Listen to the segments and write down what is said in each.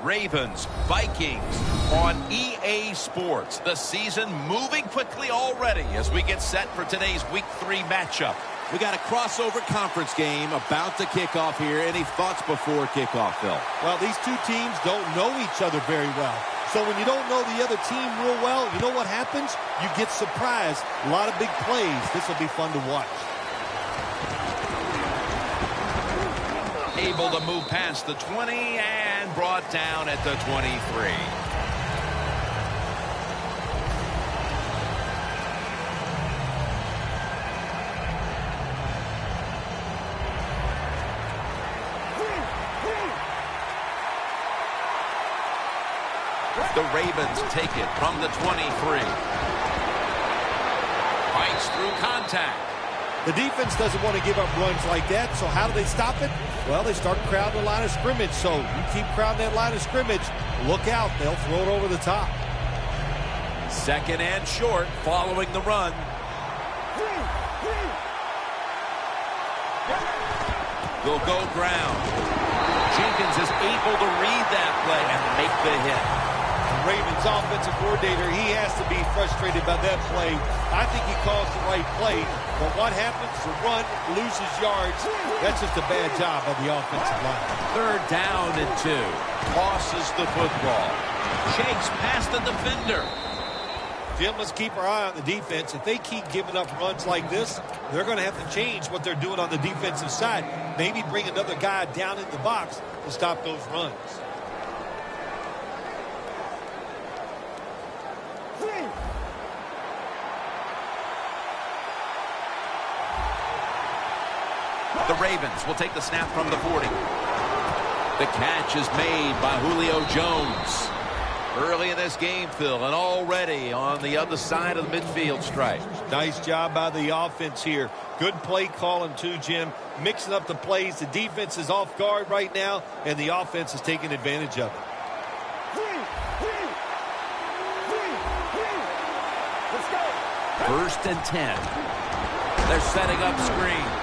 Ravens, Vikings on EA Sports. The season moving quickly already as we get set for today's Week 3 matchup. We got a crossover conference game about to kick off here. Any thoughts before kickoff, Phil? Well, these two teams don't know each other very well. So when you don't know the other team real well, you know what happens? You get surprised. A lot of big plays. This will be fun to watch. Able to move past the 20 and brought down at the 23. The Ravens take it from the 23. Fights through contact. The defense doesn't want to give up runs like that, so how do they stop it? Well, they start crowding the line of scrimmage, so you keep crowding that line of scrimmage, look out, they'll throw it over the top. Second and short following the run. Will go ground. Jenkins is able to read that play and make the hit. Ravens offensive coordinator, he has to be frustrated by that play. I think he calls the right play, but what happens? The run loses yards. That's just a bad job of the offensive line. Third down and 2. Tosses the football. Shakes past the defender. Jim, let's keep our eye on the defense. If they keep giving up runs like this, they're going to have to change what they're doing on the defensive side. Maybe bring another guy down in the box to stop those runs. The Ravens will take the snap from the 40. The catch is made by Julio Jones. Early in this game, Phil, and already on the other side of the midfield stripe. Nice job by the offense here. Good play calling too, Jim. Mixing up the plays. The defense is off guard right now, and the offense is taking advantage of it. First and 10. They're setting up screen.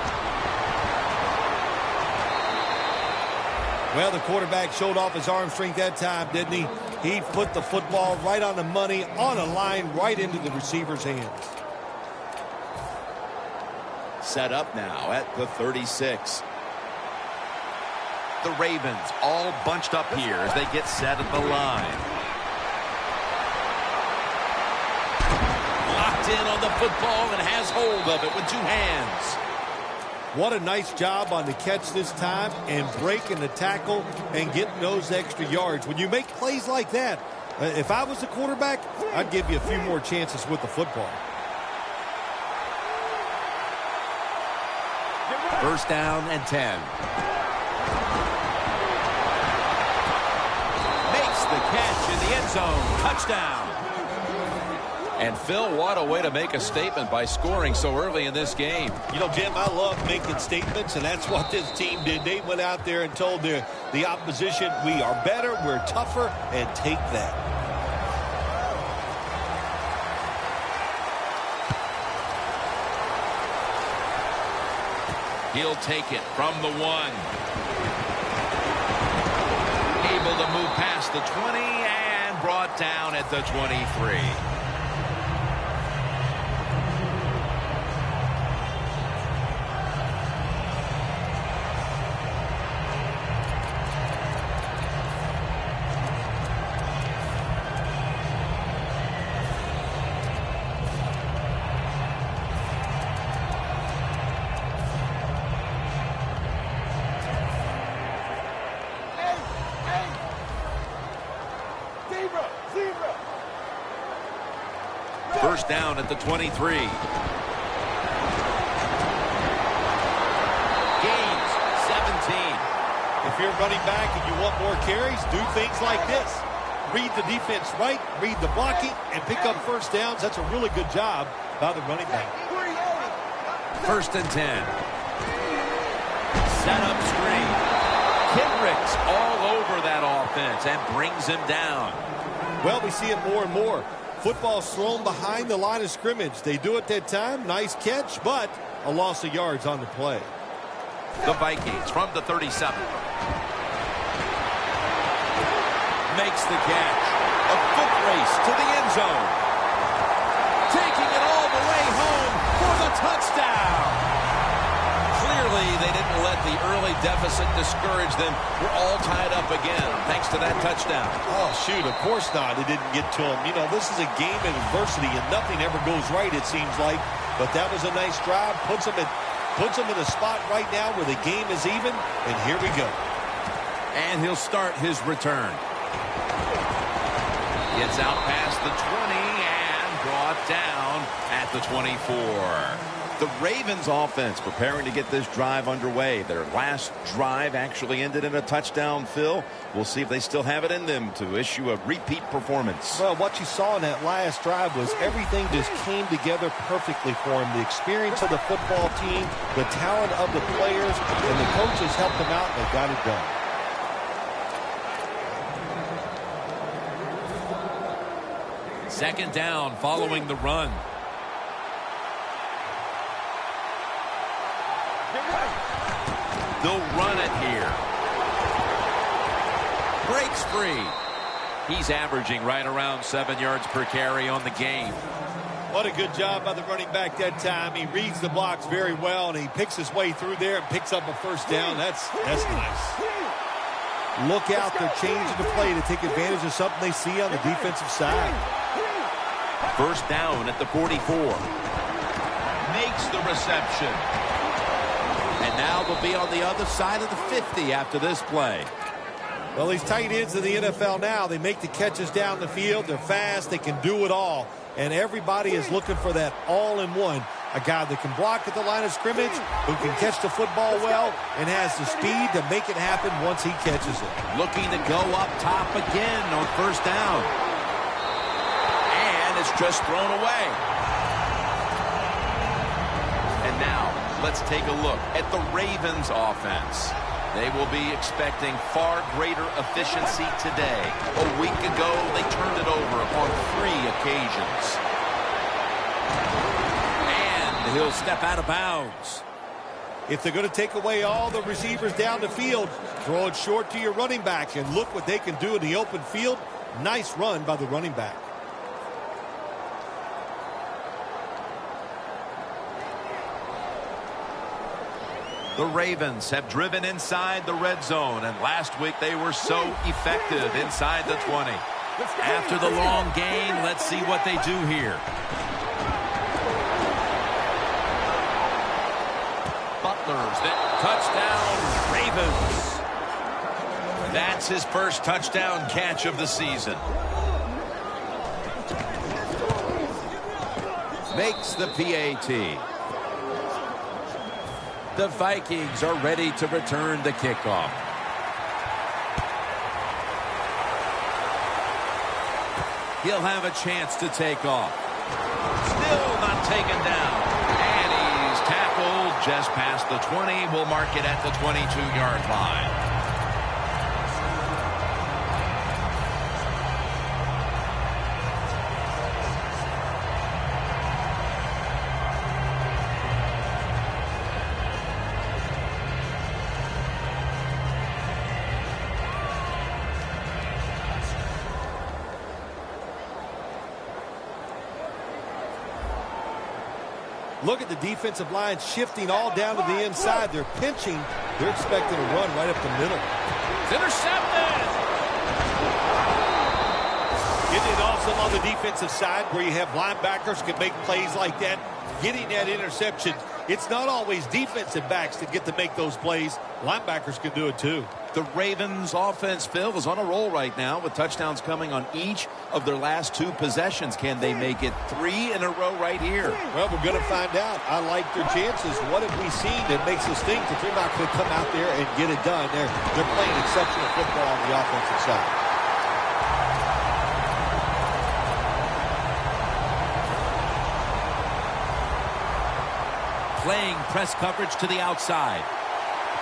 Well, the quarterback showed off his arm strength that time, didn't he? He put the football right on the money, on a line, right into the receiver's hands. Set up now at the 36. The Ravens all bunched up here as they get set at the line. Locked in on the football and has hold of it with 2 hands. What a nice job on the catch this time and breaking the tackle and getting those extra yards. When you make plays like that, if I was the quarterback, I'd give you a few more chances with the football. First down and 10. Makes the catch in the end zone. Touchdown. And Phil, what a way to make a statement by scoring so early in this game. You know, Jim, I love making statements, and that's what this team did. They went out there and told the opposition, we are better, we're tougher, and take that. He'll take it from the 1. Able to move past the 20 and brought down at the 23. First down at the 23. Gains 17. If you're running back and you want more carries, do things like this. Read the defense right, read the blocking, and pick up first downs. That's a really good job by the running back. First and 10. Set up screen. Kendricks all over that offense and brings him down. Well, we see it more and more. Football's thrown behind the line of scrimmage. They do it that time. Nice catch, but a loss of yards on the play. The Vikings from the 37. makes the catch. A foot race to the end zone. Taking it all the way home for the touchdown. Clearly, they didn't let the early deficit discourage them. We're all tied up again, thanks to that touchdown. Oh, shoot, of course not. It didn't get to him. You know, this is a game of adversity, and nothing ever goes right, it seems like. But that was a nice drive. Puts them in a spot right now where the game is even, and here we go. And he'll start his return. Gets out past the 20 and brought down at the 24. The Ravens offense preparing to get this drive underway. Their last drive actually ended in a touchdown, Phil. We'll see if they still have it in them to issue a repeat performance. Well, what you saw in that last drive was everything just came together perfectly for him. The experience of the football team, the talent of the players, and the coaches helped them out, and they got it done. Second down following the run. They'll run it here. Breaks free. He's averaging right around 7 yards per carry on the game. What a good job by the running back that time. He reads the blocks very well, and he picks his way through there and picks up a first down. That's nice. Look out. They're changing the play to take advantage of something they see on the defensive side. First down at the 44. Makes the reception. And now they'll be on the other side of the 50 after this play. Well, these tight ends in the NFL now, they make the catches down the field. They're fast. They can do it all. And everybody is looking for that all-in-one. A guy that can block at the line of scrimmage, who can catch the football well, and has the speed to make it happen once he catches it. Looking to go up top again on first down. And it's just thrown away. And now, let's take a look at the Ravens offense. They will be expecting far greater efficiency today. A week ago, they turned it over on 3 occasions. And he'll step out of bounds. If they're going to take away all the receivers down the field, throw it short to your running back, and look what they can do in the open field. Nice run by the running back. The Ravens have driven inside the red zone, and last week they were so effective inside the 20. After the long gain, let's see what they do here. Butler's touchdown, Ravens. That's his first touchdown catch of the season. Makes the PAT. The Vikings are ready to return the kickoff. He'll have a chance to take off. Still not taken down. And he's tackled just past the 20. We'll mark it at the 22-yard line. Look at the defensive line shifting all down to the inside. They're pinching. They're expecting a run right up the middle. It's intercepted. Isn't it awesome on the defensive side where you have linebackers can make plays like that? Getting that interception. It's not always defensive backs that get to make those plays. Linebackers can do it too. The Ravens offense, Phil, is on a roll right now with touchdowns coming on each of their last 2 possessions. Can they make it 3 in a row right here? Well, we're going to find out. I like their chances. What have we seen that makes us think that they're not going to come out there and get it done? They're playing exceptional football on the offensive side. Playing press coverage to the outside.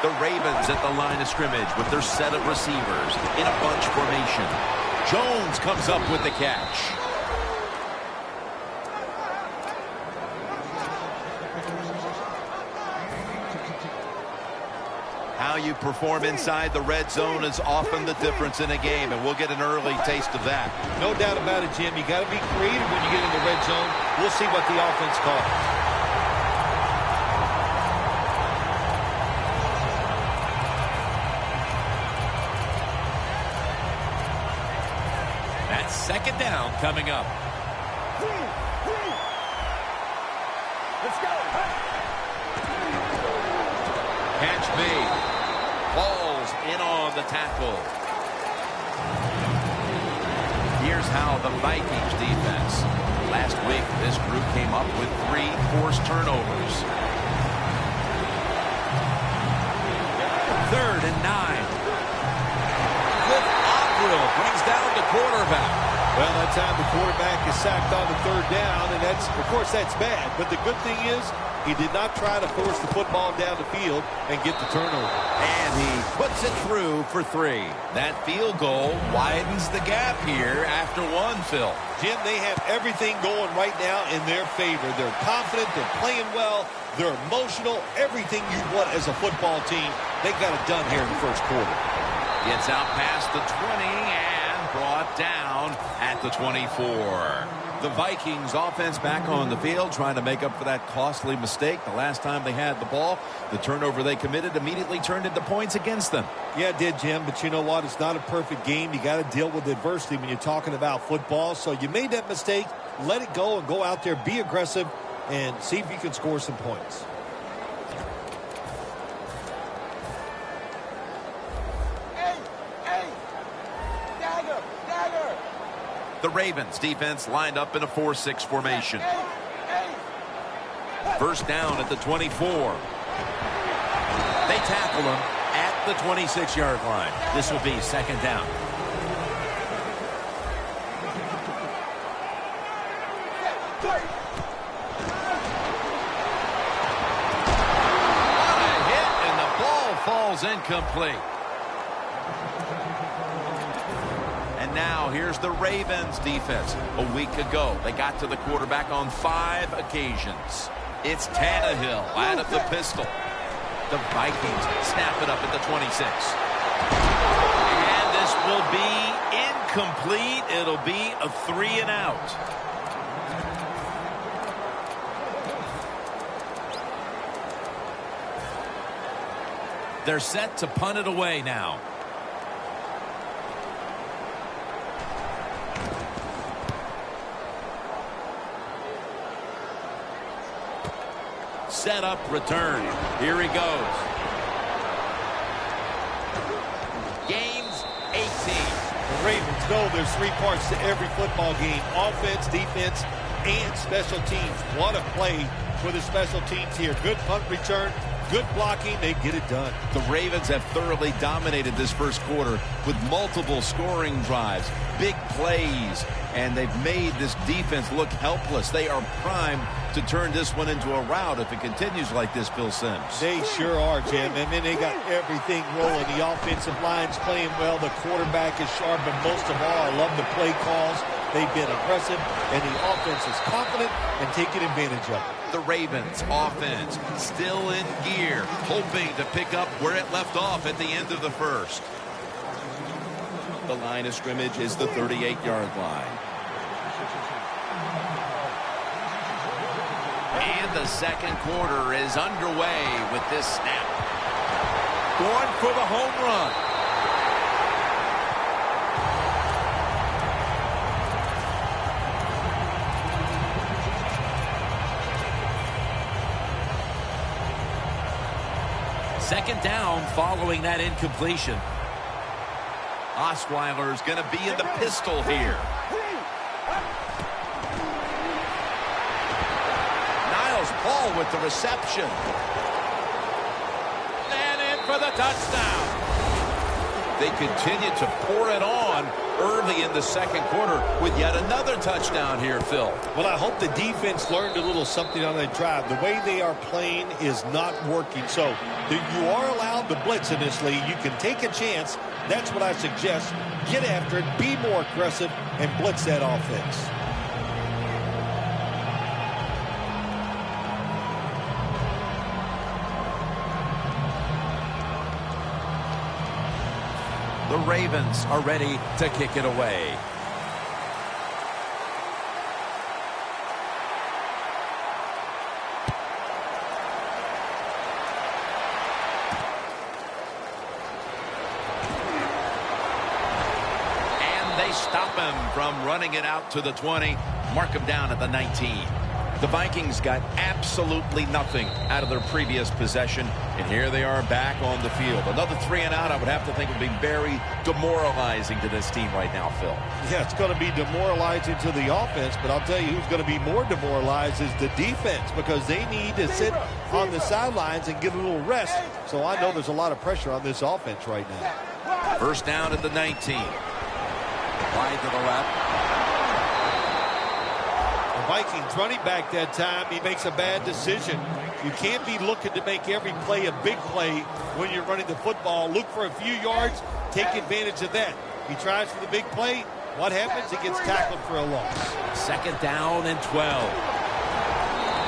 The Ravens at the line of scrimmage with their set of receivers in a bunch formation. Jones comes up with the catch. How you perform inside the red zone is often the difference in a game, and we'll get an early taste of that. No doubt about it, Jim. You got to be creative when you get in the red zone. We'll see what the offense calls. That's second down coming up. Let's go. Catch made. Falls in on the tackle. Here's how the Vikings defense. Last week, this group came up with 3 forced turnovers. 3rd and 9. Cliff Avril brings down the quarterback. Well, that time the quarterback is sacked on the 3rd down, and of course, that's bad. But the good thing is he did not try to force the football down the field and get the turnover. And he puts it through for 3. That field goal widens the gap here after 1, Phil. Jim, they have everything going right now in their favor. They're confident, they're playing well, they're emotional, everything you want as a football team. They got it done here in the first quarter. Gets out past the 20 and brought down at the 24. The Vikings offense back on the field trying to make up for that costly mistake. The last time they had the ball, the turnover they committed immediately turned into points against them. Yeah, it did, Jim, but you know what? It's not a perfect game. You got to deal with adversity when you're talking about football. So you made that mistake, let it go and go out there, be aggressive, and see if you can score some points. The Ravens defense lined up in a 4-6 formation. First down at the 24. They tackle him at the 26-yard line. This will be second down. What a hit, and the ball falls incomplete. Now here's the Ravens defense. A week ago, they got to the quarterback on 5 occasions. It's Tannehill out of the pistol. The Vikings snap it up at the 26. And this will be incomplete. It'll be a 3 and out. They're set to punt it away now. Set up return. Here he goes. Gains 18. The Ravens know there's 3 parts to every football game: offense, defense, and special teams. What a play for the special teams here. Good punt return, good blocking. They get it done. The Ravens have thoroughly dominated this first quarter with multiple scoring drives, big plays, and they've made this defense look helpless. They are primed to turn this one into a rout if it continues like this, Phil Simms. They sure are, Jim. And then they got everything rolling. The offensive line's playing well. The quarterback is sharp. But most of all, I love the play calls. They've been aggressive, and the offense is confident and taking advantage of it. The Ravens offense still in gear, hoping to pick up where it left off at the end of the first. The line of scrimmage is the 38-yard line. And the second quarter is underway with this snap. Going for the home run. Second down following that incompletion. Osweiler's going to be in the pistol here. Niles Paul with the reception. And in for the touchdown. They continue to pour it on early in the second quarter with yet another touchdown here, Phil. Well, I hope the defense learned a little something on that drive. The way they are playing is not working. So you are allowed to blitz in this league. You can take a chance. That's what I suggest. Get after it, be more aggressive, and blitz that offense. The Ravens are ready to kick it away. They stop him from running it out to the 20. Mark him down at the 19. The Vikings got absolutely nothing out of their previous possession, and here they are back on the field. Another 3 and out, I would have to think, would be very demoralizing to this team right now, Phil. Yeah, it's going to be demoralizing to the offense, but I'll tell you who's going to be more demoralized is the defense, because they need to sit on the sidelines and get a little rest. So I know there's a lot of pressure on this offense right now. First down at the 19. Wide to the left. The Vikings running back that time, he makes a bad decision. You can't be looking to make every play a big play when you're running the football. Look for a few yards, take advantage of that. He tries for the big play. What happens? He gets tackled for a loss. Second down and 12.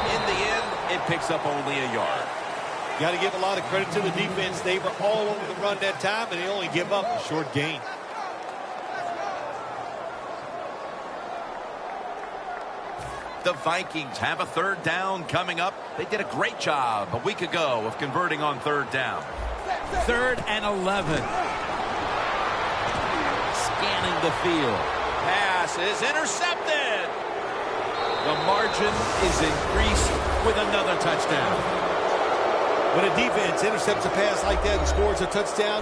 In the end, it picks up only a yard. Got to give a lot of credit to the defense. They were all over the run that time, and they only give up a short gain. The Vikings have a third down coming up. They did a great job a week ago of converting on third down. 3rd and 11. Scanning the field. Pass is intercepted. The margin is increased with another touchdown. When a defense intercepts a pass like that and scores a touchdown,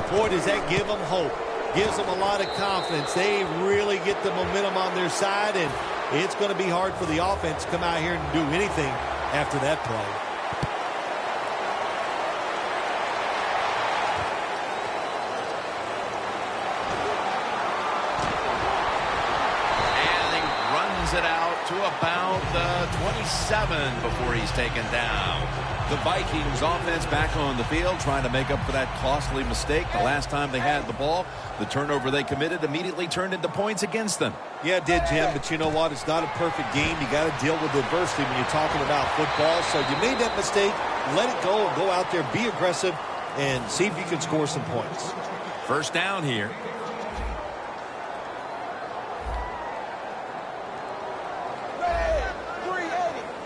boy, does that give them hope. Gives them a lot of confidence. They really get the momentum on their side, and it's going to be hard for the offense to come out here and do anything after that play. And he runs it out to about the 27 before he's taken down. The Vikings offense back on the field trying to make up for that costly mistake. The last time they had the ball, the turnover they committed immediately turned into points against them. Yeah, it did, Jim, but you know what? It's not a perfect game. You got to deal with adversity when you're talking about football. So you made that mistake, let it go, and go out there, be aggressive, and see if you can score some points. First down here.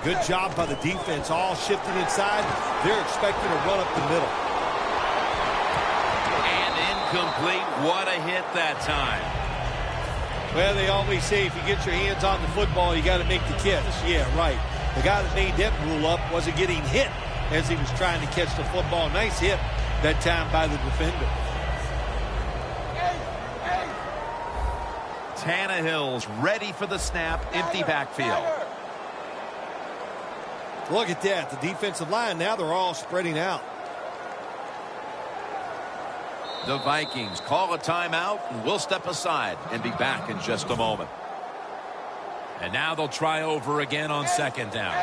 Good job by the defense, all shifting inside. They're expecting a run up the middle. And incomplete. What a hit that time. Well, they always say if you get your hands on the football, you got to make the catch. Yeah, right. The guy that made that rule up wasn't getting hit as he was trying to catch the football. Nice hit that time by the defender. Tannehill's ready for the snap. Empty backfield. Look at that. The defensive line, now they're all spreading out. The Vikings call a timeout, and we'll step aside and be back in just a moment. And now they'll try over again on second down.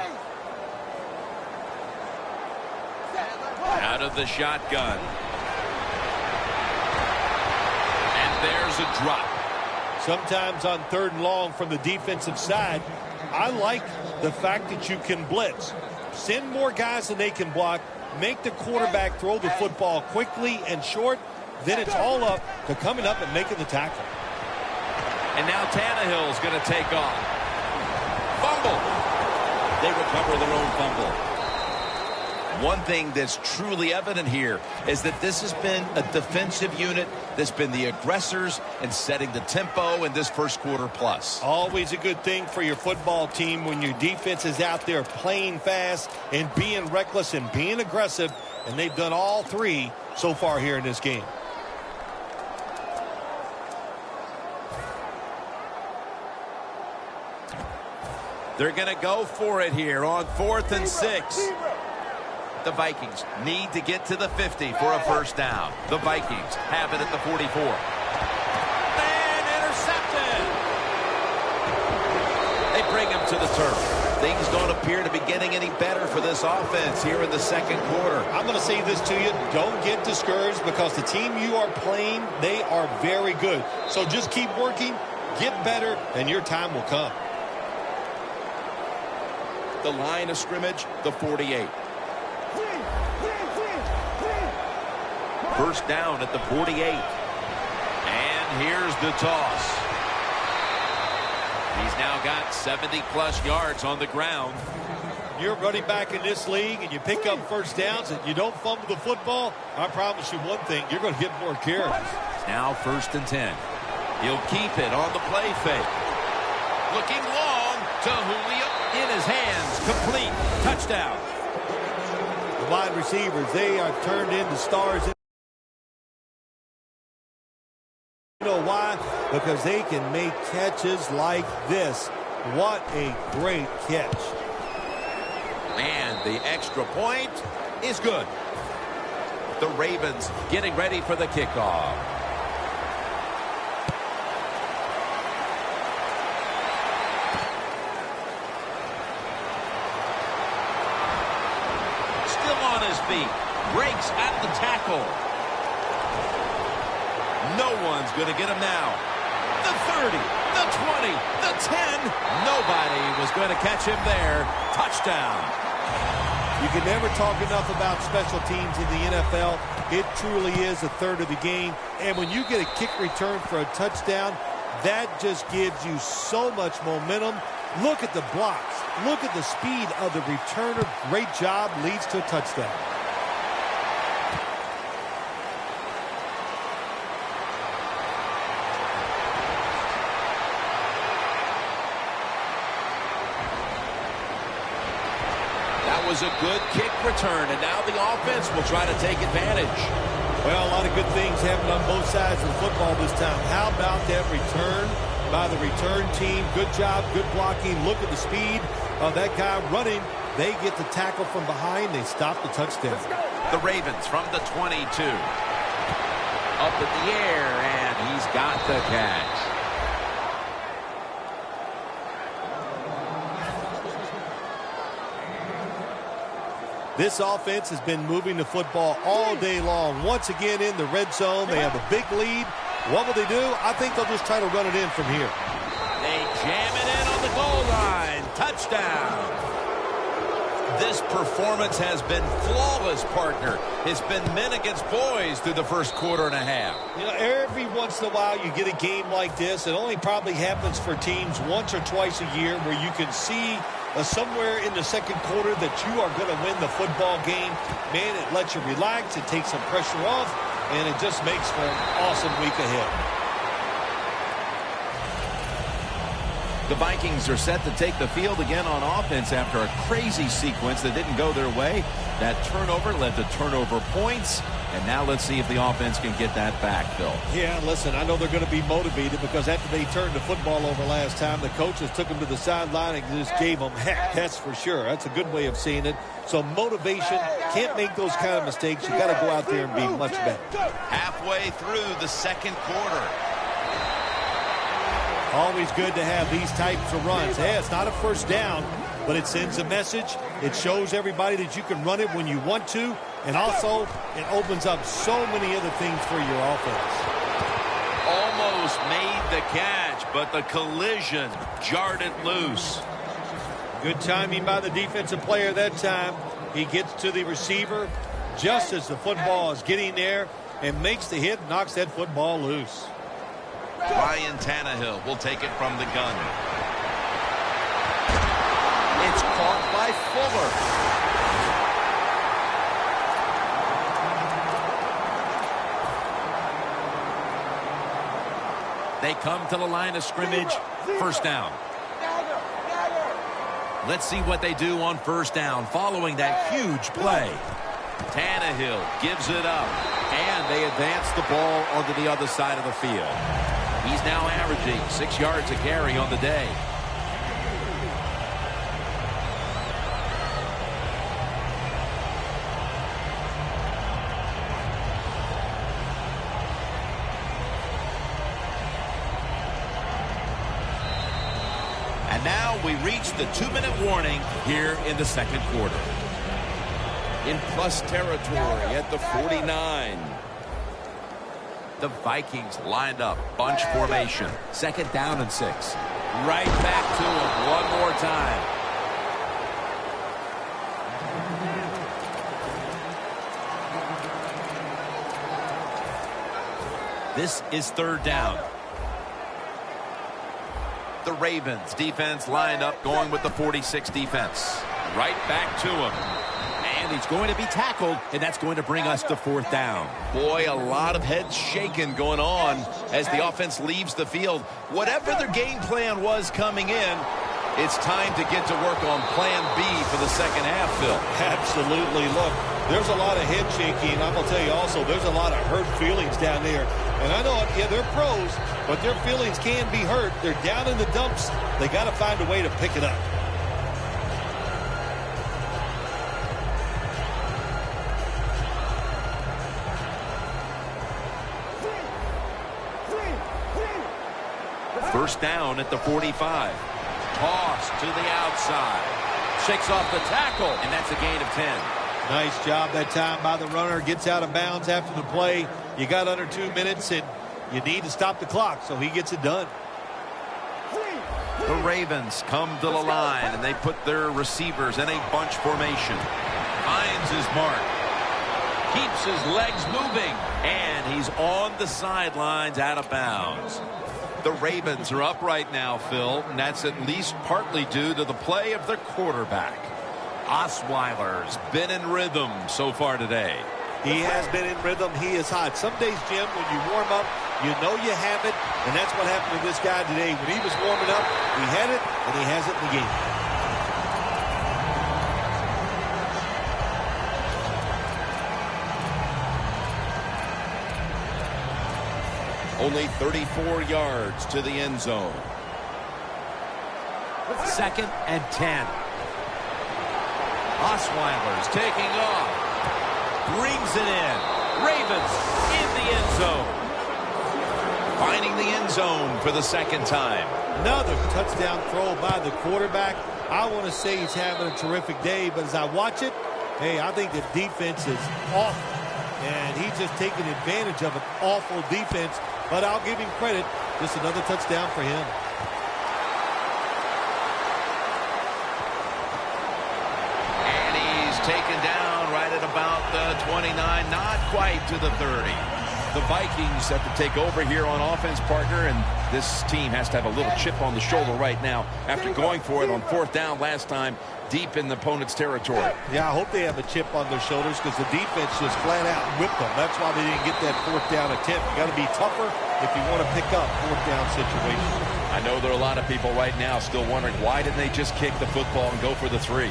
Out of the shotgun. And there's a drop. Sometimes on 3rd and long from the defensive side, I like the fact that you can blitz. Send more guys than they can block. Make the quarterback throw the football quickly and short. Then it's all up to coming up and making the tackle. And now Tannehill's going to take off. Fumble. They recover their own fumble. One thing that's truly evident here is that this has been a defensive unit that's been the aggressors and setting the tempo in this first quarter plus. Always a good thing for your football team when your defense is out there playing fast and being reckless and being aggressive. And they've done all three so far here in this game. They're going to go for it here on 4th and 6. The Vikings need to get to the 50 for a first down. The Vikings have it at the 44. And intercepted. They bring him to the turf. Things don't appear to be getting any better for this offense here in the second quarter. I'm going to say this to you. Don't get discouraged because the team you are playing, they are very good. So just keep working, get better, and your time will come. The line of scrimmage, the 48. First down at the 48. And here's the toss. He's now got 70-plus yards on the ground. You're running back in this league and you pick up first downs and you don't fumble the football, I promise you one thing, you're going to get more carries. Now 1st and 10. He'll keep it on the play fake. Looking long to Julio. In his hands. Complete. Touchdown. The wide receivers, they are turned into stars. You know why? Because they can make catches like this. What a great catch. And the extra point is good. The Ravens getting ready for the kickoff. Still on his feet. Breaks at the tackle. No one's going to get him now. The 30, the 20, the 10. Nobody was going to catch him there. Touchdown. You can never talk enough about special teams in the NFL. It truly is a third of the game. And when you get a kick return for a touchdown, that just gives you so much momentum. Look at the blocks. Look at the speed of the returner. Great job. Leads to a touchdown. Was a good kick return, and now the offense will try to take advantage. Well, a lot of good things happened on both sides of the football this time. How about that return by the return team? Good job, good blocking. Look at the speed of that guy running. They get the tackle from behind. They stop the touchdown. The Ravens from the 22. Up in the air, and he's got the catch. This offense has been moving the football all day long. Once again in the red zone. They have a big lead. What will they do? I think they'll just try to run it in from here. They jam it in on the goal line. Touchdown. This performance has been flawless, partner. It's been men against boys through the first quarter and a half. You know, every once in a while you get a game like this. It only probably happens for teams once or twice a year where you can see somewhere in the second quarter that you are going to win the football game. Man, it lets you relax. It takes some pressure off, and it just makes for an awesome week ahead. The Vikings are set to take the field again on offense after a crazy sequence that didn't go their way. That turnover led to turnover points. And now let's see if the offense can get that back, Phil. Yeah, listen, I know they're going to be motivated because after they turned the football over last time, the coaches took them to the sideline and just gave them heck. That's for sure. That's a good way of seeing it. So motivation, can't make those kind of mistakes. You got to go out there and be much better. Halfway through the second quarter. Always good to have these types of runs. Hey, it's not a first down, but it sends a message. It shows everybody that you can run it when you want to. And also, it opens up so many other things for your offense. Almost made the catch, but the collision jarred it loose. Good timing by the defensive player that time. He gets to the receiver just as the football is getting there and makes the hit, knocks that football loose. Ryan Tannehill will take it from the gun. It's caught by Fuller. They come to the line of scrimmage. First down. Let's see what they do on first down following that huge play. Tannehill gives it up, and they advance the ball onto the other side of the field. He's now averaging 6 yards a carry on the day. And now we reach the 2-minute warning here in the second quarter. In plus territory at the 49. The Vikings lined up, bunch formation. Second down and 6. Right back to him one more time. This is 3rd down. The Ravens defense lined up, going with the 46 defense. Right back to him. And he's going to be tackled, and that's going to bring us to 4th down. Boy, a lot of heads shaking going on as the offense leaves the field. Whatever their game plan was coming in, it's time to get to work on plan B for the second half, Phil. Absolutely. Look, there's a lot of head shaking. I'm going to tell you also, there's a lot of hurt feelings down there. And I know, yeah, they're pros, but their feelings can be hurt. They're down in the dumps. They got to find a way to pick it up. First down at the 45. Toss to the outside. Shakes off the tackle, and that's a gain of 10. Nice job that time by the runner. Gets out of bounds after the play. You got under 2 minutes, and you need to stop the clock, so he gets it done. The Ravens come to the line, and they put their receivers in a bunch formation. Finds his mark. Keeps his legs moving, and he's on the sidelines out of bounds. The Ravens are up right now, Phil, and that's at least partly due to the play of their quarterback. Osweiler's been in rhythm so far today. He has been in rhythm. He is hot. Some days, Jim, when you warm up, you know you have it, and that's what happened to this guy today. When he was warming up, he had it, and he has it in the game. Only 34 yards to the end zone. 2nd and 10. Osweiler's taking off. Brings it in. Ravens in the end zone. Finding the end zone for the 2nd time. Another touchdown throw by the quarterback. I want to say he's having a terrific day, but as I watch it, hey, I think the defense is awful. And he's just taking advantage of an awful defense. But I'll give him credit. Just another touchdown for him. And he's taken down right at about the 29, not quite to the 30. The Vikings have to take over here on offense, partner, and this team has to have a little chip on the shoulder right now after going for it on 4th down last time deep in the opponent's territory. Yeah, I hope they have a chip on their shoulders because the defense just flat out whipped them. That's why they didn't get that 4th down attempt. You got to be tougher if you want to pick up 4th down situations. I know there are a lot of people right now still wondering why didn't they just kick the football and go for the 3.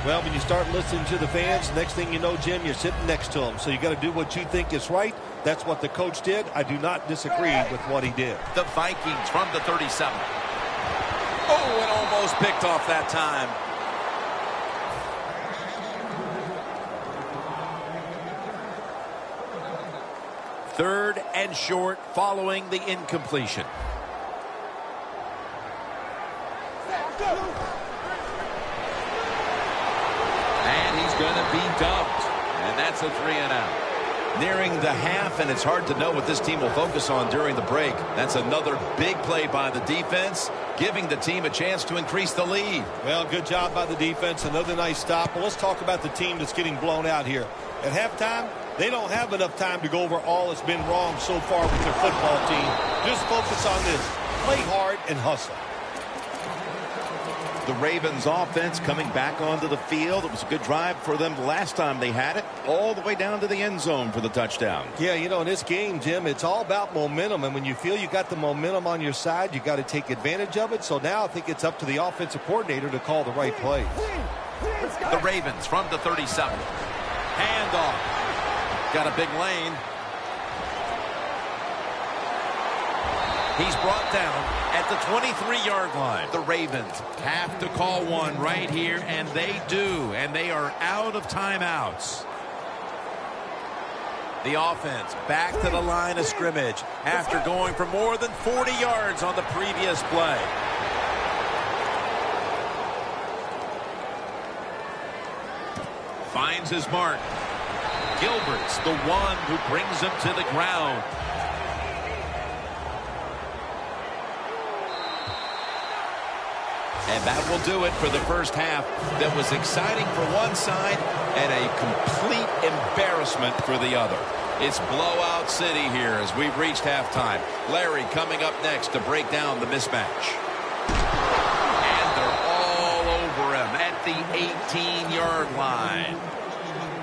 Well, when you start listening to the fans, next thing you know, Jim, you're sitting next to them. So you got to do what you think is right. That's what the coach did. I do not disagree with what he did. The Vikings from the 37. Oh, and almost picked off that time. Third and short following the incompletion. And he's going to be dumped. And that's a 3-and-out. Nearing the half, and it's hard to know what this team will focus on during the break. That's another big play by the defense, giving the team a chance to increase the lead. Well, good job by the defense. Another nice stop. Well, let's talk about the team that's getting blown out here. At halftime, they don't have enough time to go over all that's been wrong so far with their football team. Just focus on this. Play hard and hustle. The Ravens offense coming back onto the field. It was a good drive for them the last time they had it, all the way down to the end zone for the touchdown. Yeah, you know, in this game, Jim, it's all about momentum. And when you feel you got the momentum on your side, you got to take advantage of it. So now I think it's up to the offensive coordinator to call the right plays. The Ravens from the 37. Handoff. Got a big lane. He's brought down at the 23-yard line. The Ravens have to call one right here, and they do. And they are out of timeouts. The offense back to the line of scrimmage after going for more than 40 yards on the previous play. Finds his mark. Gilbert's the one who brings him to the ground. And that will do it for the first half. That was exciting for one side and a complete embarrassment for the other. It's blowout city here as we've reached halftime. Larry coming up next to break down the mismatch. And they're all over him at the 18-yard line.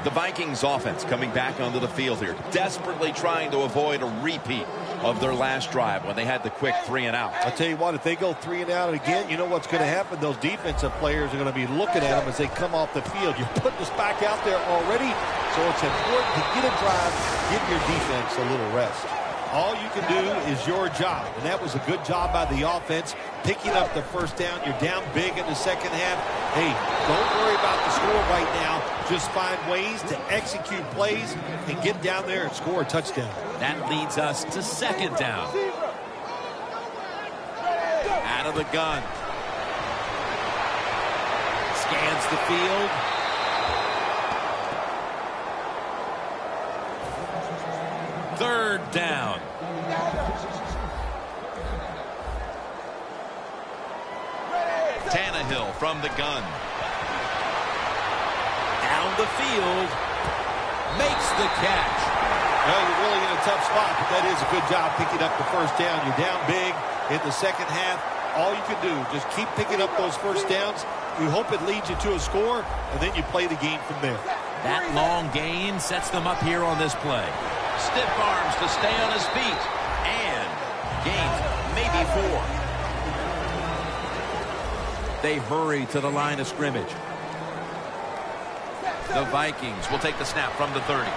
The Vikings offense coming back onto the field here, desperately trying to avoid a repeat of their last drive when they had the quick 3-and-out. I'll tell you what, if they go 3-and-out again, you know what's going to happen? Those defensive players are going to be looking at them as they come off the field. You're putting us back out there already, so it's important to get a drive, give your defense a little rest. All you can do is your job, and that was a good job by the offense, picking up the first down. You're down big in the second half. Hey, don't worry about the score right now. Just find ways to execute plays and get down there and score a touchdown. That leads us to second down. Out of the gun. Scans the field. Third down. Tannehill from the gun. Down the field. Makes the catch. Well, you're really in a tough spot, but that is a good job picking up the first down. You're down big in the second half. All you can do, just keep picking up those first downs. You hope it leads you to a score, and then you play the game from there. That long gain sets them up here on this play. Stiff arms to stay on his feet. And gains maybe 4. They hurry to the line of scrimmage. The Vikings will take the snap from the 30.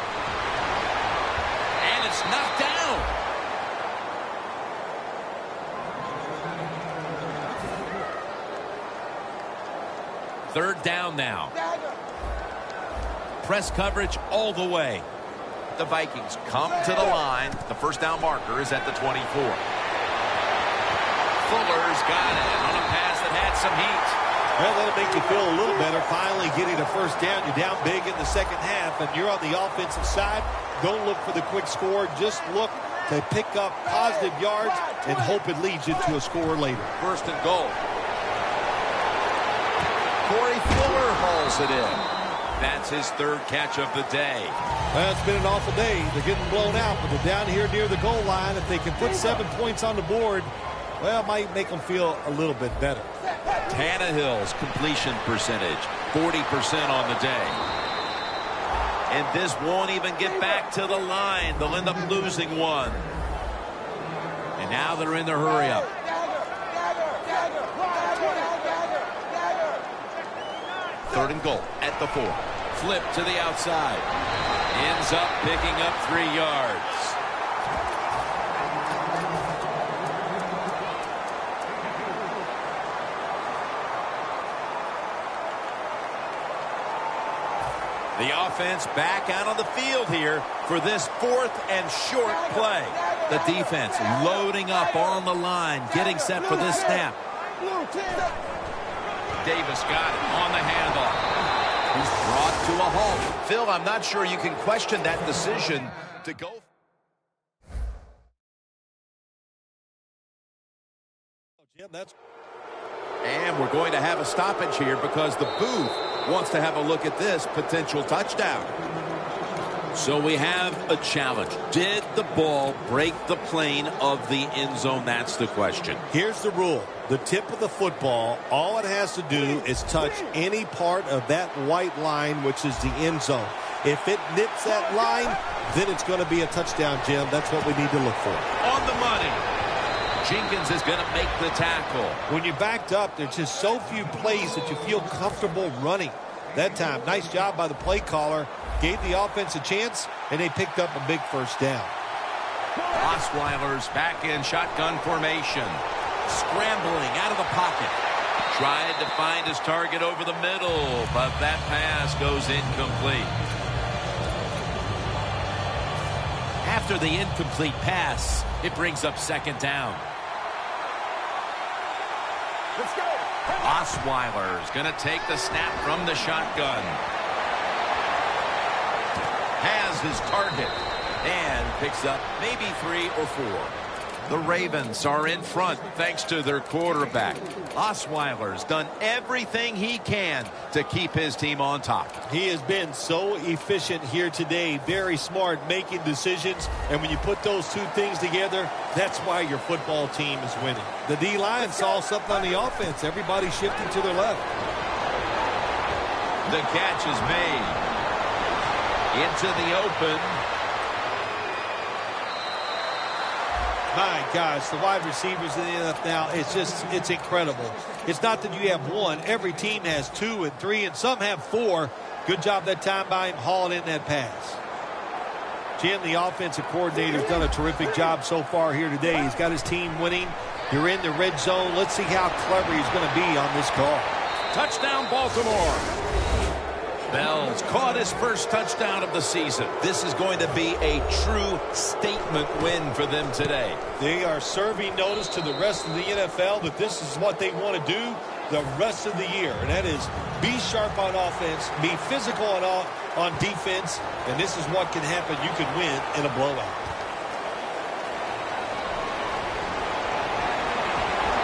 And it's knocked down. Third down now. Press coverage all the way. The Vikings come to the line. The first down marker is at the 24. Fuller's got it on a pass that had some heat. Well, that'll make you feel a little better. Finally getting a first down. You're down big in the second half, and you're on the offensive side. Don't look for the quick score. Just look to pick up positive yards and hope it leads you to a score later. First and goal. Corey Fuller hauls it in. That's his third catch of the day. Well, it's been an awful day. They're getting blown out, but they're down here near the goal line. If they can put 7 points on the board, well, it might make them feel a little bit better. Tannehill's completion percentage, 40% on the day. And this won't even get back to the line. They'll end up losing one. And now they're in the hurry-up. Third and goal at the 4. Flip to the outside. Ends up picking up 3 yards. The offense back out on the field here for this 4th and short play. The defense loading up on the line, getting set for this snap. Davis got it on the handoff. He's brought to a halt. Phil, I'm not sure you can question that decision to go. Jim, And we're going to have a stoppage here because the booth wants to have a look at this potential touchdown. So we have a challenge. Did the ball break the plane of the end zone? That's the question. Here's the rule. The tip of the football, all it has to do is touch any part of that white line, which is the end zone. If it nips that line, then it's going to be a touchdown, Jim. That's what we need to look for. On the money. Jenkins is going to make the tackle. When you're backed up, there's just so few plays that you feel comfortable running. That time, nice job by the play caller. Gave the offense a chance, and they picked up a big first down. Osweiler's back in shotgun formation. Scrambling out of the pocket. Tried to find his target over the middle, but that pass goes incomplete. After the incomplete pass, it brings up second down. Let's go. Osweiler's going to take the snap from the shotgun. Has his target and picks up maybe 3 or 4. The Ravens are in front thanks to their quarterback. Osweiler's done everything he can to keep his team on top. He has been so efficient here today. Very smart, making decisions. And when you put those two things together, that's why your football team is winning. The D-line saw something on the offense. Everybody shifted to their left. The catch is made into the open. My gosh, the wide receivers in the NFL, it's incredible. It's not that you have one. Every team has 2 and 3, and some have 4. Good job that time by him hauling in that pass. Jim, the offensive coordinator, has done a terrific job so far here today. He's got his team winning. You're in the red zone. Let's see how clever he's going to be on this call. Touchdown, Baltimore. Bell's caught his first touchdown of the season. This is going to be a true statement win for them today. They are serving notice to the rest of the NFL that this is what they want to do the rest of the year. And that is be sharp on offense, be physical on defense, and this is what can happen. You can win in a blowout.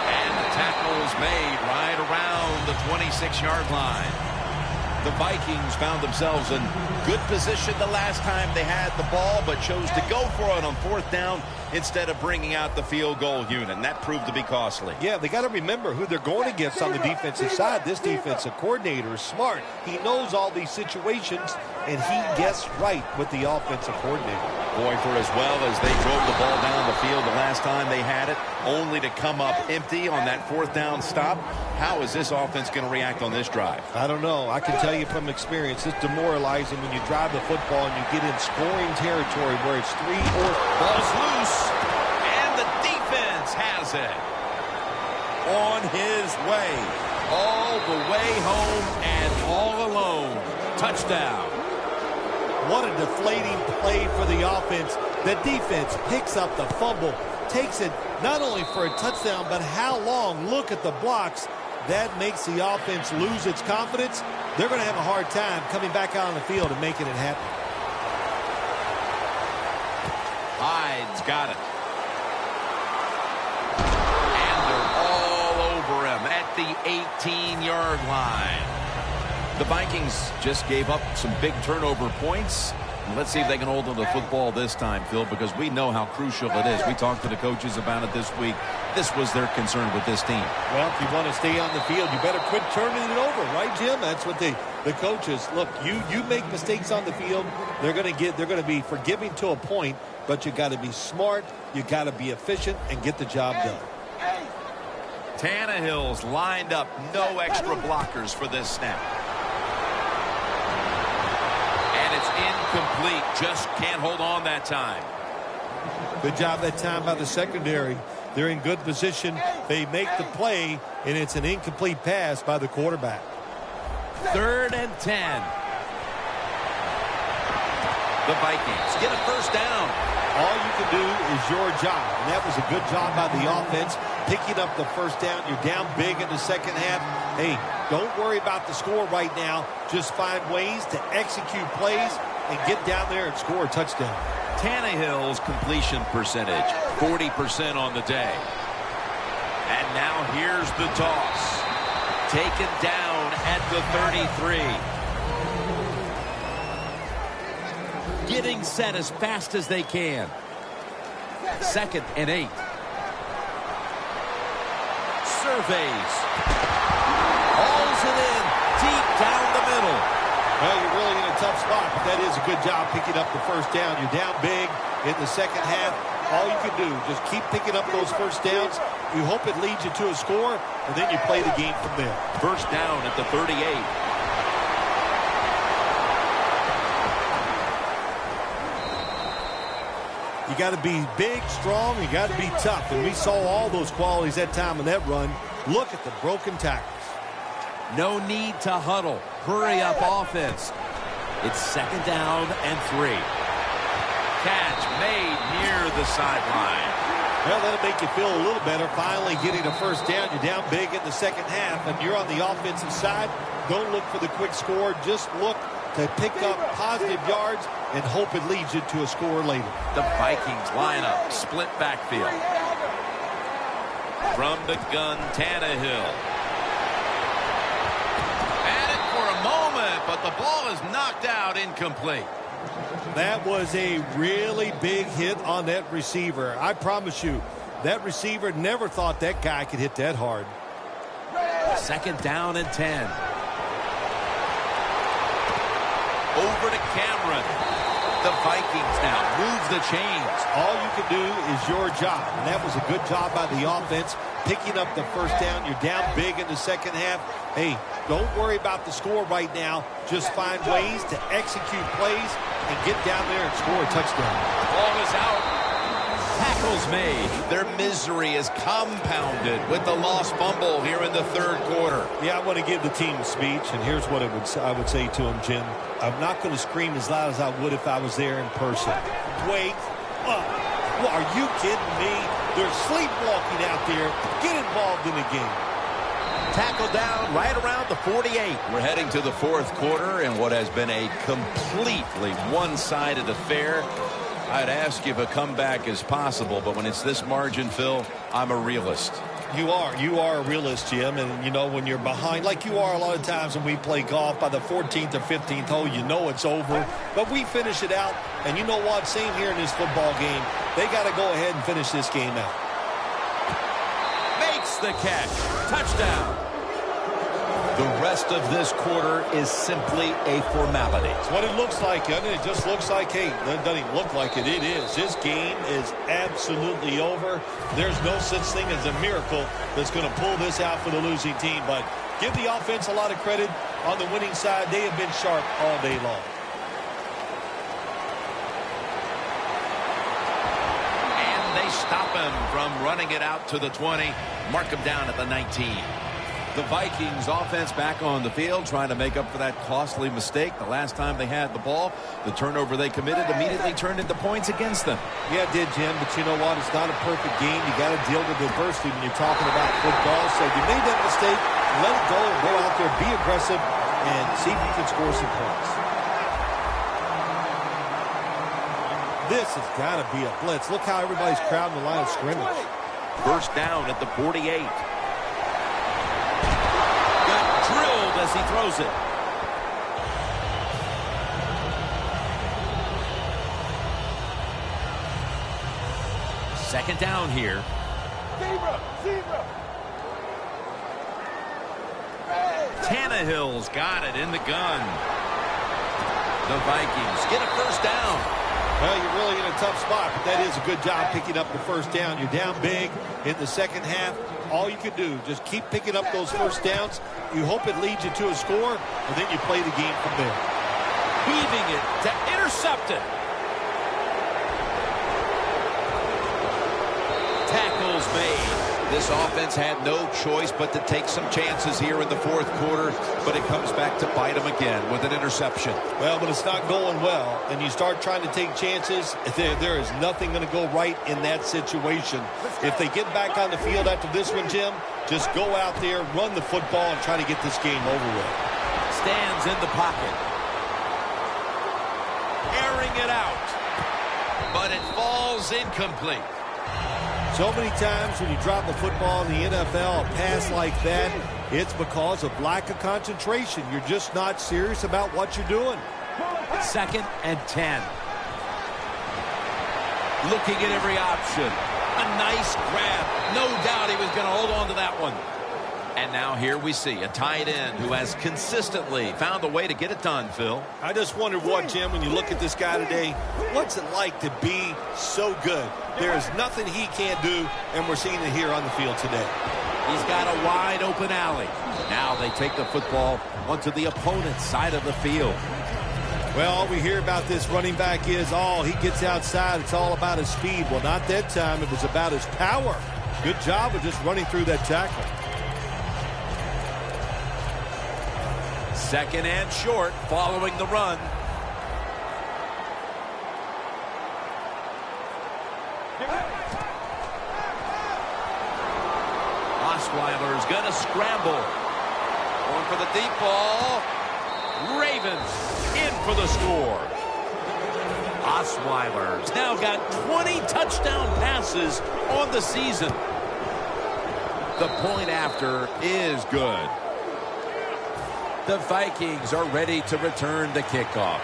And the tackle is made right around the 26-yard line. The Vikings found themselves in good position the last time they had the ball, but chose to go for it on 4th down instead of bringing out the field goal unit, and that proved to be costly. Yeah, they got to remember who they're going against on the defensive side. This defensive coordinator is smart. He knows all these situations, and he gets right with the offensive coordinator. Boy, for as well as they drove the ball down the field the last time they had it, only to come up empty on that 4th down stop, how is this offense going to react on this drive? I don't know. I can tell you from experience, it's demoralizing when you drive the football and you get in scoring territory where it's 3 or ball's loose, and the defense has it. On his way, all the way home and all alone. Touchdown. What a deflating play for the offense. The defense picks up the fumble, takes it not only for a touchdown, but how long? Look at the blocks. That makes the offense lose its confidence. They're going to have a hard time coming back out on the field and making it happen. Hyde's got it. And they're all over him at the 18-yard line. The Vikings just gave up some big turnover points. Let's see if they can hold on to the football this time, Phil, because we know how crucial it is. We talked to the coaches about it this week. This was their concern with this team. Well, if you want to stay on the field, you better quit turning it over, right, Jim? That's what the coaches, look, you make mistakes on the field, they're going to be forgiving to a point, but you got to be smart, you got to be efficient and get the job done. Tannehill's lined up, no extra blockers for this snap. It's incomplete. Just can't hold on that time. Good job that time by the secondary. They're in good position. They make the play, and it's an incomplete pass by the quarterback. 3rd and 10. The Vikings get a first down. All you can do is your job, and that was a good job by the offense, picking up the first down. You're down big in the second half. Hey, don't worry about the score right now. Just find ways to execute plays and get down there and score a touchdown. Tannehill's completion percentage, 40% on the day. And now here's the toss. Taken down at the 33. Getting set as fast as they can. 2nd and 8. Surveys. Hauls it in deep down the middle. Well, you're really in a tough spot, but that is a good job picking up the first down. You're down big in the second half. All you can do, just keep picking up those first downs. You hope it leads you to a score, and then you play the game from there. First down at the 38. You got to be big, strong, you got to be tough. And we saw all those qualities that time in that run. Look at the broken tackles. No need to huddle. Hurry up offense. It's 2nd down and 3. Catch made near the sideline. Well, that'll make you feel a little better. Finally getting a first down. You're down big in the second half, and you're on the offensive side. Don't look for the quick score. Just look to pick up positive yards and hope it leads you to a score later. The Vikings line up, split backfield. from the gun, Tannehill. Had it for a moment, but the ball is knocked out, incomplete. That was a really big hit on that receiver. I promise you, that receiver never thought that guy could hit that hard. 2nd down and 10. Over to Cameron. The Vikings now move the chains. All you can do is your job. And that was a good job by the offense, picking up the first down. You're down big in the second half. Hey, don't worry about the score right now. Just find ways to execute plays and get down there and score a touchdown. Ball is out. Tackles made. Their misery is compounded with the lost fumble here in the 3rd quarter. Yeah, I want to give the team a speech, and here's what I would say to them, Jim. I'm not going to scream as loud as I would if I was there in person. Wake up. Well, are you kidding me? They're sleepwalking out there. Get involved in the game. Tackle down right around the 48. We're heading to the 4th quarter in what has been a completely one-sided affair. I'd ask if a comeback is possible, but when it's this margin, Phil, I'm a realist. You are a realist, Jim, and you know when you're behind, like you are a lot of times when we play golf, by the 14th or 15th hole, you know it's over, but we finish it out, and you know what, same here in this football game, they got to go ahead and finish this game out. Makes the catch. Touchdown. The rest of this quarter is simply a formality. It's what it looks like, doesn't it? It just looks like, hey, it doesn't even look like it. It is. This game is absolutely over. There's no such thing as a miracle that's going to pull this out for the losing team. But give the offense a lot of credit. On the winning side, they have been sharp all day long. And they stop him from running it out to the 20. Mark him down at the 19. The Vikings offense back on the field trying to make up for that costly mistake. The last time they had the ball, the turnover they committed immediately turned into points against them. Yeah, it did, Jim, but you know what? It's not a perfect game. You got to deal with adversity when you're talking about football. So you made that mistake, let it go, and go out there, be aggressive, and see if you can score some points. This has got to be a blitz. Look how everybody's crowding the line of scrimmage. 1st down at the 48. Drilled as he throws it. Second down here. Zebra. Tannehill's got it in the gun. The Vikings get a 1st down. Well, you're really in a tough spot, but that is a good job picking up the 1st down. You're down big in the second half. All you can do, just keep picking up those 1st downs. You hope it leads you to a score, and then you play the game from there. Weaving it to intercept it. Tackles made. This offense had no choice but to take some chances here in the 4th quarter, but it comes back to bite them again with an interception. Well, when it's not going well and you start trying to take chances, there is nothing going to go right in that situation. If they get back on the field after this one, Jim, just go out there, run the football, and try to get this game over with. Stands in the pocket. Airing it out. But it falls incomplete. So many times when you drop a football in the NFL, a pass like that, it's because of lack of concentration. You're just not serious about what you're doing. 2nd and 10. Looking at every option. A nice grab. No doubt he was going to hold on to that one. And now here we see a tight end who has consistently found a way to get it done, Phil. I just wonder what, Jim, when you look at this guy today, what's it like to be so good? There is nothing he can't do, and we're seeing it here on the field today. He's got a wide open alley. Now they take the football onto the opponent's side of the field. Well, all we hear about this running back is, he gets outside. It's all about his speed. Well, not that time. It was about his power. Good job of just running through that tackle. 2nd and short following the run. Osweiler's going to scramble. Going for the deep ball. Ravens in for the score. Osweiler's now got 20 touchdown passes on the season. The point after is good. The Vikings are ready to return the kickoff.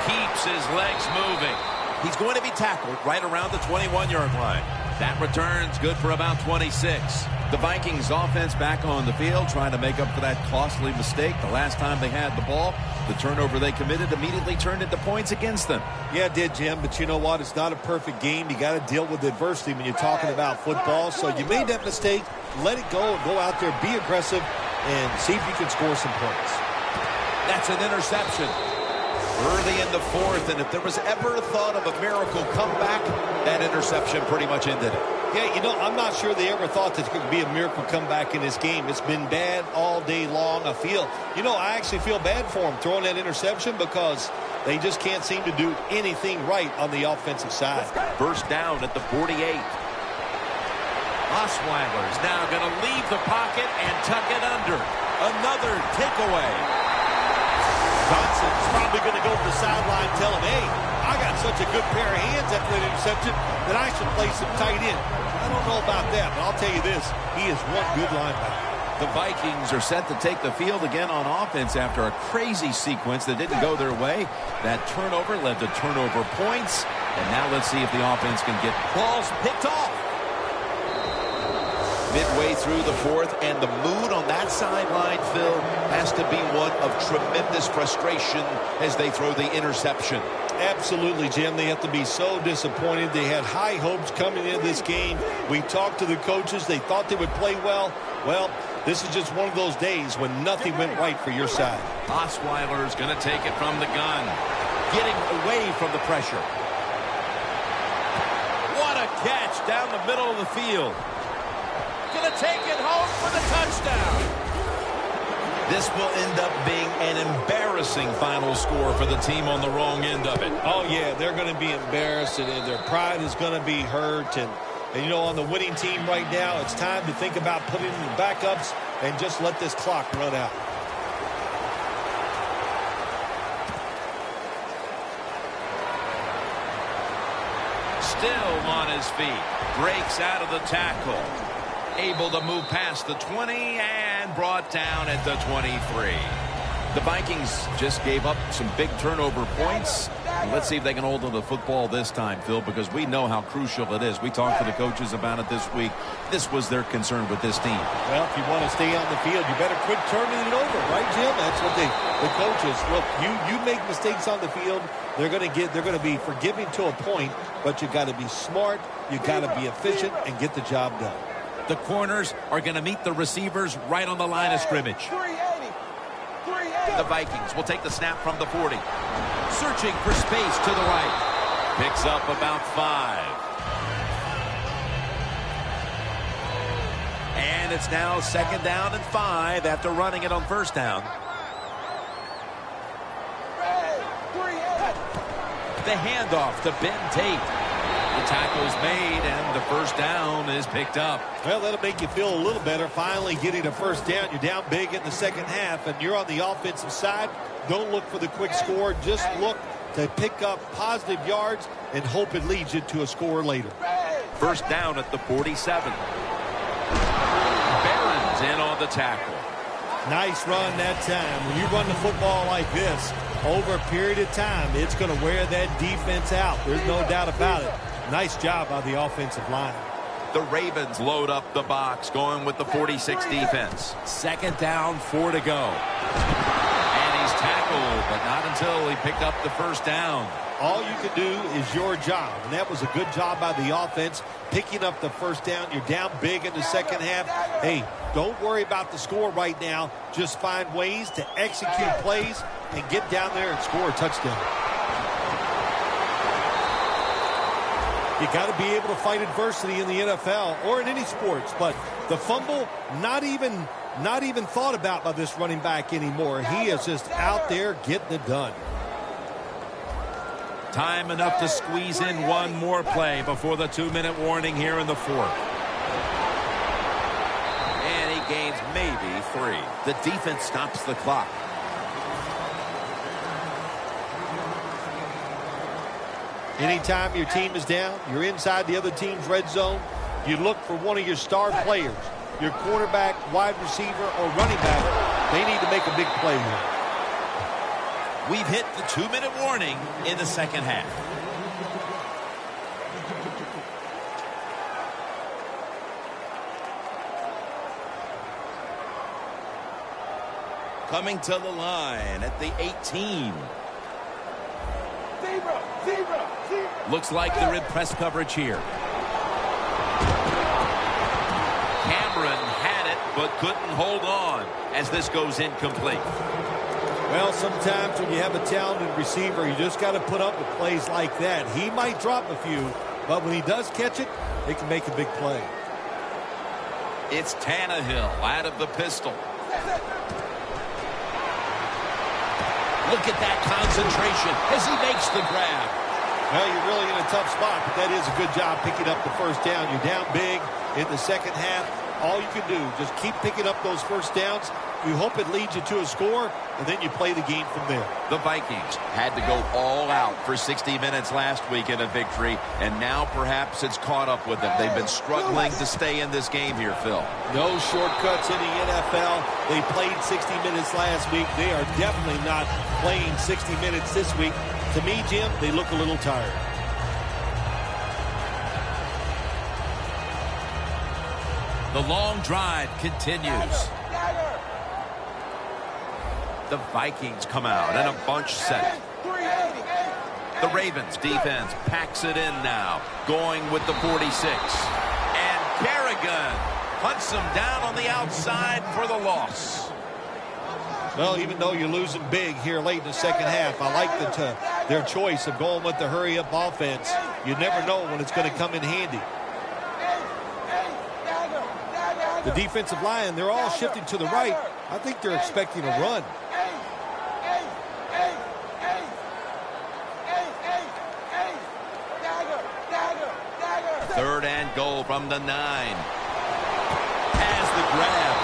Keeps his legs moving. He's going to be tackled right around the 21-yard line. That return's good for about 26. The Vikings offense back on the field trying to make up for that costly mistake. The last time they had the ball, the turnover they committed immediately turned into points against them. Yeah, it did, Jim, but you know what? It's not a perfect game. You got to deal with adversity when you're talking about football. So you made that mistake, let it go, and go out there, be aggressive, and see if you can score some points. That's an interception. Early in the fourth, and if there was ever a thought of a miracle comeback, that interception pretty much ended it. Yeah, you know, I'm not sure they ever thought that there could be a miracle comeback in this game. It's been bad all day long. I actually feel bad for them throwing that interception because they just can't seem to do anything right on the offensive side. First down at the 48. Osweiler's now going to leave the pocket and tuck it under. Another takeaway. Johnson's probably going to go to the sideline and tell him, hey, I got such a good pair of hands after that interception that I should play some tight end. I don't know about that, but I'll tell you this, he is one good linebacker. The Vikings are set to take the field again on offense after a crazy sequence that didn't go their way. That turnover led to turnover points, and now let's see if the offense can get balls picked off. Midway through the fourth, and the mood on that sideline, Phil, has to be one of tremendous frustration as they throw the interception. Absolutely, Jim. They have to be so disappointed. They had high hopes coming into this game. We talked to the coaches. They thought they would play well. Well, this is just one of those days when nothing went right for your side. Osweiler's going to take it from the gun, getting away from the pressure. What a catch down the middle of the field. Going to take it home for the touchdown. This will end up being an embarrassing final score for the team on the wrong end of it. Oh, yeah, they're going to be embarrassed, and their pride is going to be hurt. And, you know, on the winning team right now, it's time to think about putting in the backups and just let this clock run out. Still on his feet. Breaks out of the tackle. Able to move past the 20 and brought down at the 23. The Vikings just gave up some big turnover points. Let's see if they can hold on to the football this time, Phil, because we know how crucial it is. We talked to the coaches about it this week. This was their concern with this team. Well, if you want to stay on the field, you better quit turning it over, right, Jim? That's what the coaches look. You make mistakes on the field, they're going to be forgiving to a point, but you got to be smart, you got to be efficient, and get the job done. The corners are going to meet the receivers right on the line of scrimmage. 380. The Vikings will take the snap from the 40. Searching for space to the right. Picks up about 5. And it's now 2nd down and 5 after running it on 1st down. The handoff to Ben Tate. The tackle's made, and the 1st down is picked up. Well, that'll make you feel a little better. Finally getting a 1st down. You're down big in the 2nd half, and you're on the offensive side. Don't look for the quick score. Just look to pick up positive yards and hope it leads you to a score later. 1st down at the 47. Barron's in on the tackle. Nice run that time. When you run the football like this, over a period of time, it's going to wear that defense out. There's no doubt about it. Nice job by the offensive line. The Ravens load up the box, going with the 46 defense. 2nd down, 4 to go. And he's tackled, but not until he picked up the 1st down. All you can do is your job, and that was a good job by the offense, picking up the 1st down. You're down big in the 2nd half. Hey, don't worry about the score right now. Just find ways to execute plays and get down there and score a touchdown. You got to be able to fight adversity in the NFL or in any sports, but the fumble, not even thought about by this running back anymore. He is just out there getting it done. Time enough to squeeze in one more play before the 2-minute warning here in the 4th. And he gains maybe 3. The defense stops the clock. Anytime your team is down, you're inside the other team's red zone, you look for one of your star players, your quarterback, wide receiver, or running back. They need to make a big play here. We've hit the 2-minute warning in the second half. Coming to the line at the 18. Zebra. Looks like they're in press coverage here. Cameron had it, but couldn't hold on as this goes incomplete. Well, sometimes when you have a talented receiver, you just got to put up with plays like that. He might drop a few, but when he does catch it, it can make a big play. It's Tannehill out of the pistol. Look at that concentration as he makes the grab. Well, you're really in a tough spot, but that is a good job picking up the first down. You're down big in the second half. All you can do, just keep picking up those first downs. You hope it leads you to a score, and then you play the game from there. The Vikings had to go all out for 60 minutes last week in a victory, and now perhaps it's caught up with them. They've been struggling to stay in this game here, Phil. No shortcuts in the NFL. They played 60 minutes last week. They are definitely not playing 60 minutes this week. To me, Jim, they look a little tired. The long drive continues. The Vikings come out in a bunch set. The Ravens defense packs it in now, going with the 46. And Kerrigan hunts him down on the outside for the loss. Well, even though you're losing big here late in the second half, I like their choice of going with the hurry-up offense. You never know when it's going to come in handy. The defensive line, they're all shifting to the right. I think they're expecting a run. Third and goal from the 9. Has the grab.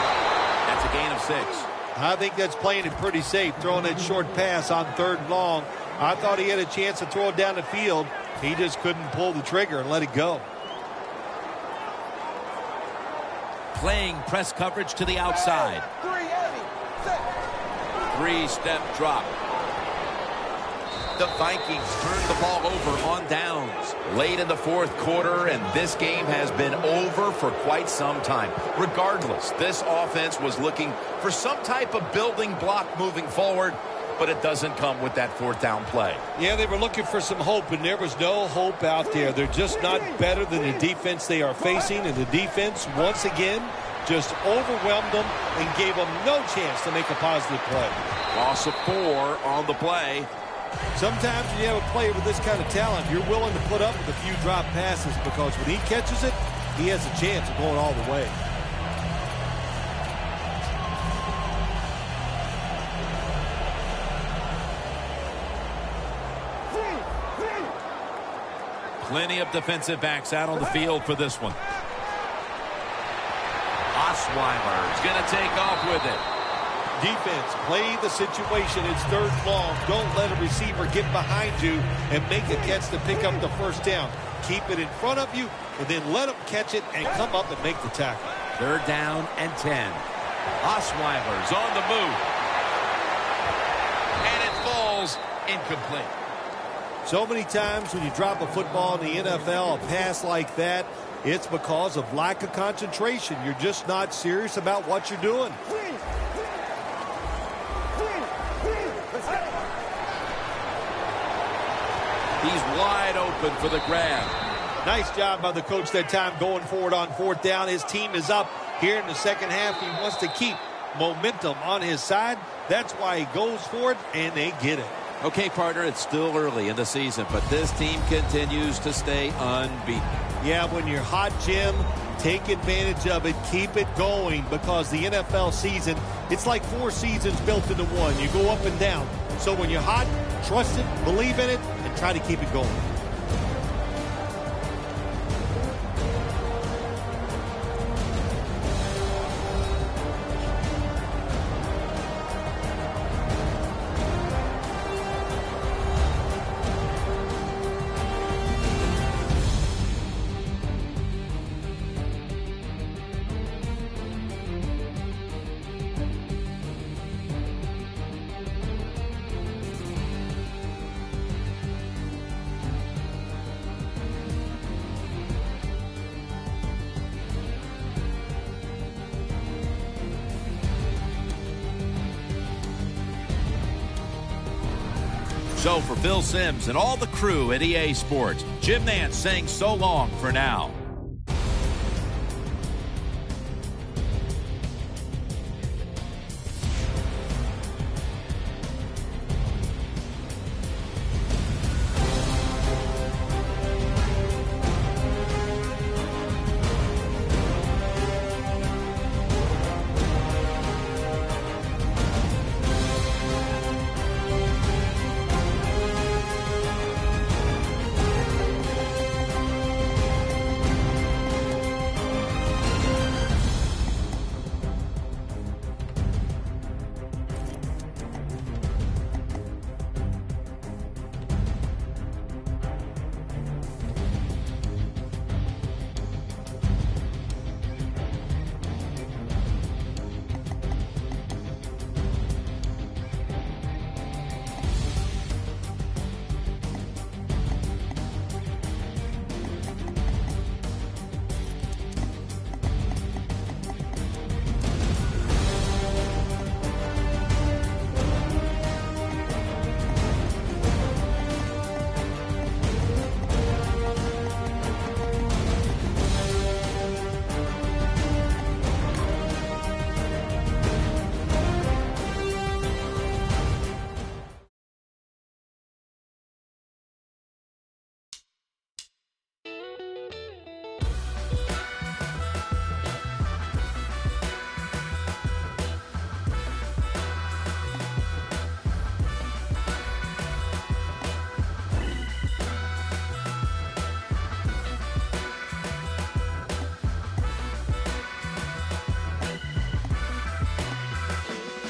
That's a gain of 6. I think that's playing it pretty safe, throwing that short pass on 3rd and long. I thought he had a chance to throw it down the field. He just couldn't pull the trigger and let it go. Playing press coverage to the outside. 3-step drop. The Vikings turn the ball over on downs late in the 4th quarter, and this game has been over for quite some time. Regardless, this offense was looking for some type of building block moving forward, but it doesn't come with that 4th down play. Yeah, they were looking for some hope, and there was no hope out there. They're just not better than the defense they are facing, and the defense, once again, just overwhelmed them and gave them no chance to make a positive play. Loss of 4 on the play. Sometimes when you have a player with this kind of talent, you're willing to put up with a few drop passes because when he catches it, he has a chance of going all the way. Plenty of defensive backs out on the field for this one. Osweiler's going to take off with it. Defense, play the situation. It's 3rd and long. Don't let a receiver get behind you and make a catch to pick up the first down. Keep it in front of you, and then let them catch it and come up and make the tackle. 3rd down and 10. Osweiler's on the move. And it falls incomplete. So many times when you drop a football in the NFL, a pass like that, it's because of lack of concentration. You're just not serious about what you're doing. He's wide open for the grab. Nice job by the coach that time going forward on 4th down. His team is up here in the second half. He wants to keep momentum on his side. That's why he goes for it, and they get it. Okay, partner, it's still early in the season, but this team continues to stay unbeaten. Yeah, when you're hot, Jim, take advantage of it. Keep it going because the NFL season, it's like 4 seasons built into one. You go up and down. So when you're hot, trust it, believe in it, and try to keep it going. So for Phil Simms and all the crew at EA Sports, Jim Nantz saying so long for now.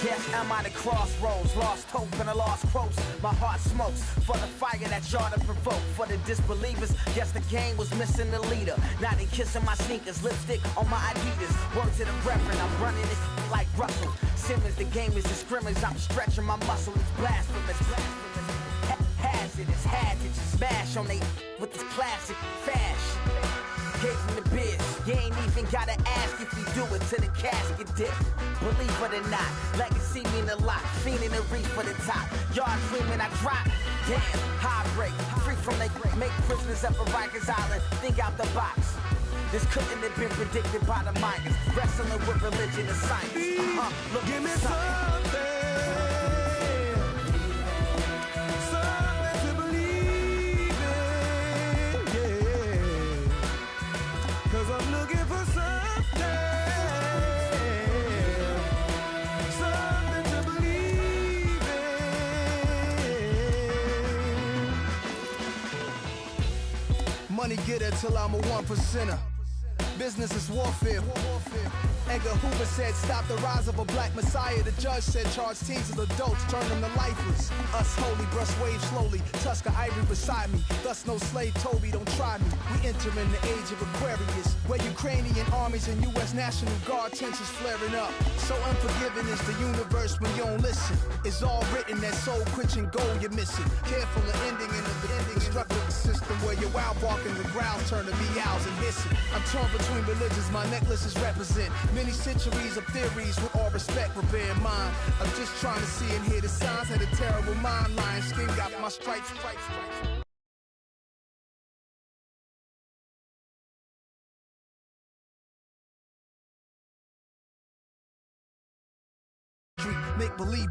Yes, I'm at a crossroads, lost hope and a lost quotes. My heart smokes for the fire that y'all to provoke. For the disbelievers, guess the game was missing the leader. Now they kissing my sneakers, lipstick on my Adidas. Word to the reverend, I'm running it like Russell Simmons. The game is a scrimmage, I'm stretching my muscle. It's blasphemous, hazardous, smash on they with this classic fashion. Gave him the biz, you ain't even gotta ask if you do it to the casket dip. Believe it or not, legacy mean a lot, fiending and reach for the top. Yard dreaming I drop, damn, high break, free from they make prisoners up at Rikers Island, think out the box. This couldn't have been predicted by the minds, wrestling with religion and science. Look, give me something. I'm looking for something to believe in. Money getter till I'm a 1%er. Business is warfare. Edgar Hoover said, stop the rise of a black messiah. The judge said, charge teens as adults, turn them to lifers. Us holy, brush waves slowly, Tusker ivory beside me. Thus no slave Toby, don't try me. We enter in the age of Aquarius, where Ukrainian armies and U.S. National Guard tensions flaring up. So unforgiving is the universe when you don't listen. It's all written, that soul-quenching goal you're missing. Careful of ending in the destructive system where your wild barking the growls turn to meows and hissing. I'm torn between religions, my necklaces represent many centuries of theories with all respect, but bear in mind, I'm just trying to see and hear the signs. Had a terrible mind, lion skin got my stripes. Make believe.